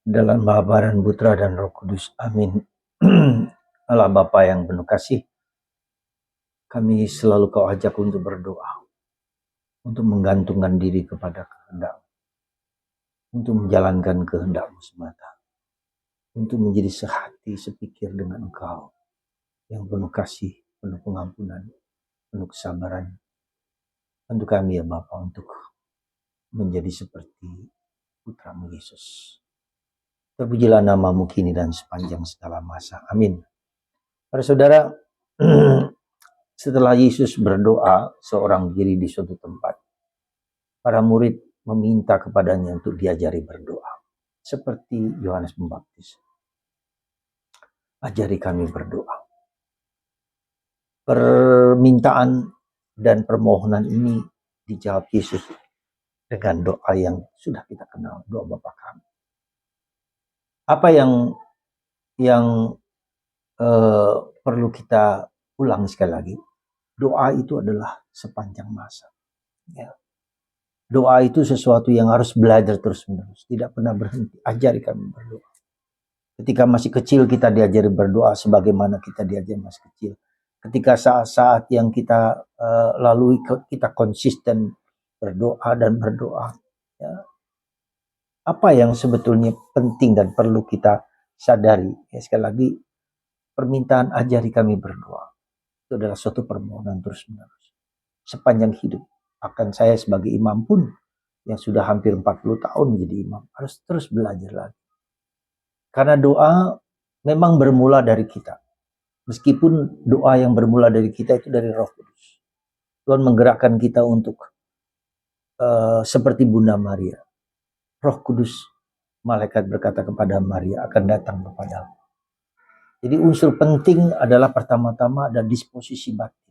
Dalam Bapa dan Putra dan Roh Kudus. Amin. Allah Bapa yang penuh kasih, kami selalu Kau ajak untuk berdoa, untuk menggantungkan diri kepada kehendak, untuk menjalankan kehendak-Mu semata, untuk menjadi sehati, sepikir dengan Engkau yang penuh kasih, penuh pengampunan, penuh kesabaran. Untuk kami ya Bapa, untuk menjadi seperti Putra-Mu Yesus. Terpujilah nama-Mu kini dan sepanjang segala masa. Amin. Para saudara, setelah Yesus berdoa seorang diri di suatu tempat, para murid meminta kepadanya untuk diajari berdoa. Seperti Yohanes Pembaptis. Ajari kami berdoa. Permintaan dan permohonan ini dijawab Yesus dengan doa yang sudah kita kenal, doa Bapa kami. Apa yang perlu kita ulang sekali lagi? Doa itu adalah sepanjang masa. Ya. Doa itu sesuatu yang harus belajar terus-menerus, tidak pernah berhenti. Ajari kami berdoa. Ketika masih kecil kita diajari berdoa sebagaimana kita diajari masih kecil. Ketika saat-saat yang kita lalui, kita konsisten berdoa dan berdoa. Ya. Apa yang sebetulnya penting dan perlu kita sadari? Ya, sekali lagi, permintaan ajari kami berdoa. Itu adalah suatu permohonan terus-menerus. Sepanjang hidup. Akan saya sebagai imam pun yang sudah hampir 40 tahun menjadi imam harus terus belajar lagi. Karena doa memang bermula dari kita. Meskipun doa yang bermula dari kita itu dari Roh Kudus. Tuhan menggerakkan kita untuk seperti Bunda Maria. Roh Kudus, malaikat berkata kepada Maria, akan datang kepadamu. Jadi unsur penting adalah pertama-tama ada disposisi batin.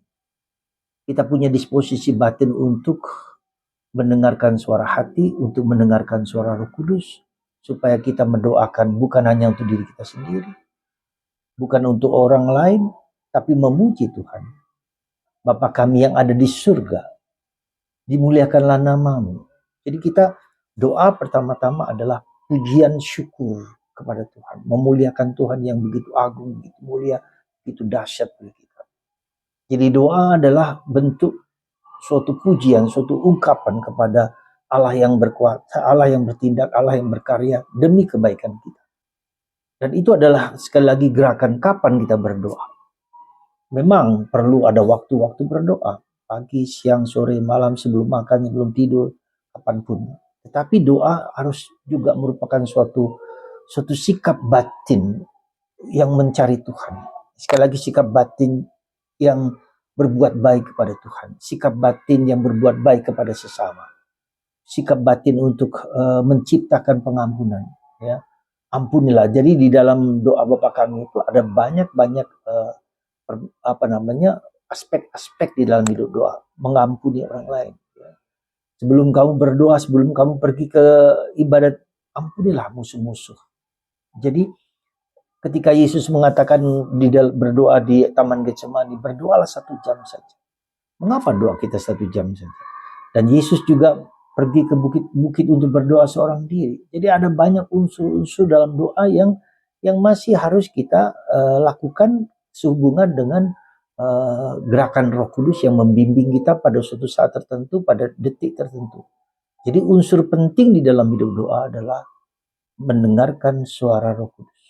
Kita punya disposisi batin untuk mendengarkan suara hati, untuk mendengarkan suara Roh Kudus, supaya kita mendoakan bukan hanya untuk diri kita sendiri, bukan untuk orang lain, tapi memuji Tuhan. Bapa kami yang ada di surga, dimuliakanlah nama-Mu. Jadi kita doa pertama-tama adalah pujian syukur kepada Tuhan, memuliakan Tuhan yang begitu agung, begitu mulia, begitu dahsyat bagi kita. Jadi doa adalah bentuk suatu pujian, suatu ungkapan kepada Allah yang berkuasa, Allah yang bertindak, Allah yang berkarya demi kebaikan kita. Dan itu adalah sekali lagi gerakan kapan kita berdoa. Memang perlu ada waktu-waktu berdoa. Pagi, siang, sore, malam, sebelum makan, sebelum tidur, kapanpun. Tetapi doa harus juga merupakan suatu sikap batin yang mencari Tuhan. Sekali lagi sikap batin yang berbuat baik kepada Tuhan. Sikap batin yang berbuat baik kepada sesama. Sikap batin untuk menciptakan pengampunan. Ya. Ampunilah. Jadi di dalam doa Bapa kami itu ada banyak-banyak aspek-aspek di dalam hidup doa. Mengampuni orang lain. Ya. Sebelum kamu berdoa, sebelum kamu pergi ke ibadat, ampunilah musuh-musuh. Jadi ketika Yesus mengatakan berdoa di Taman Getsemani, berdoalah 1 jam saja. Mengapa doa kita 1 jam saja? Dan Yesus juga pergi ke bukit-bukit untuk berdoa seorang diri. Jadi ada banyak unsur-unsur dalam doa yang masih harus kita lakukan sehubungan dengan gerakan Roh Kudus yang membimbing kita pada suatu saat tertentu, pada detik tertentu. Jadi unsur penting di dalam hidup doa adalah mendengarkan suara Roh Kudus.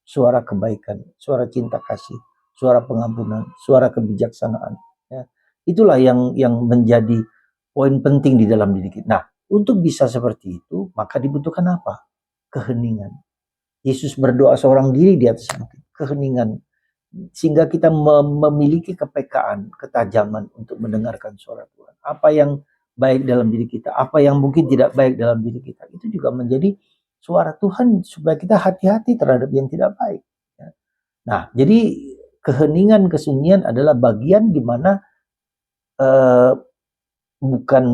Suara kebaikan, suara cinta kasih, suara pengampunan, suara kebijaksanaan. Ya. Itulah yang menjadi poin penting di dalam diri kita. Nah, untuk bisa seperti itu, maka dibutuhkan apa? Keheningan. Yesus berdoa seorang diri di atas bukit. Keheningan. Sehingga kita memiliki kepekaan, ketajaman untuk mendengarkan suara Tuhan. Apa yang baik dalam diri kita, apa yang mungkin tidak baik dalam diri kita. Itu juga menjadi suara Tuhan supaya kita hati-hati terhadap yang tidak baik. Nah, jadi keheningan, kesunyian adalah bagian di mana bukan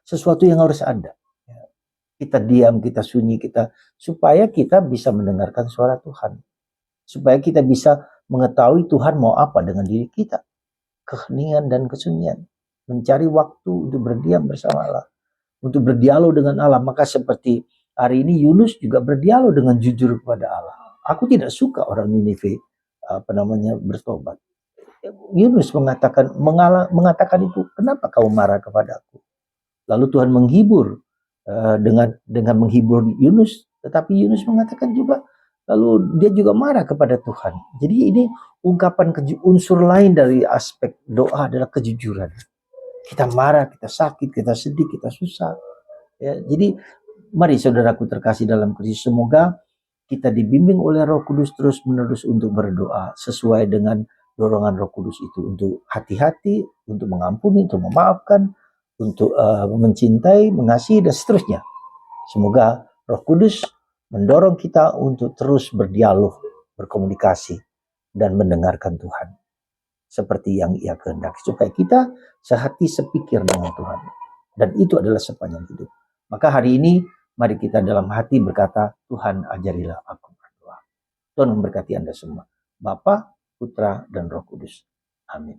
sesuatu yang harus ada. Kita diam, kita sunyi, supaya kita bisa mendengarkan suara Tuhan. Supaya kita bisa mengetahui Tuhan mau apa dengan diri kita. Keheningan dan kesunyian. Mencari waktu untuk berdiam bersama Allah. Untuk berdialog dengan Allah. Maka seperti Hari ini Yunus juga berdialog dengan jujur kepada Allah. Aku tidak suka orang Ninive bertobat. Yunus mengatakan itu, kenapa kau marah kepadaku? Lalu Tuhan menghibur dengan menghibur Yunus, tetapi Yunus mengatakan juga, lalu dia juga marah kepada Tuhan. Jadi ini ungkapan unsur lain dari aspek doa adalah kejujuran. Kita marah, kita sakit, kita sedih, kita susah. Ya, jadi mari saudaraku terkasih dalam Kristus, semoga kita dibimbing oleh Roh Kudus terus-menerus untuk berdoa sesuai dengan dorongan Roh Kudus itu, untuk hati-hati, untuk mengampuni, untuk memaafkan, untuk mencintai, mengasihi, dan seterusnya. Semoga Roh Kudus mendorong kita untuk terus berdialog, berkomunikasi, dan mendengarkan Tuhan seperti yang Ia kehendaki, supaya kita sehati sepikir dengan Tuhan. Dan itu adalah sepanjang hidup. Maka hari ini mari kita dalam hati berkata, Tuhan ajarilah aku berdoa. Tuhan memberkati Anda semua. Bapa, Putra, dan Roh Kudus. Amin.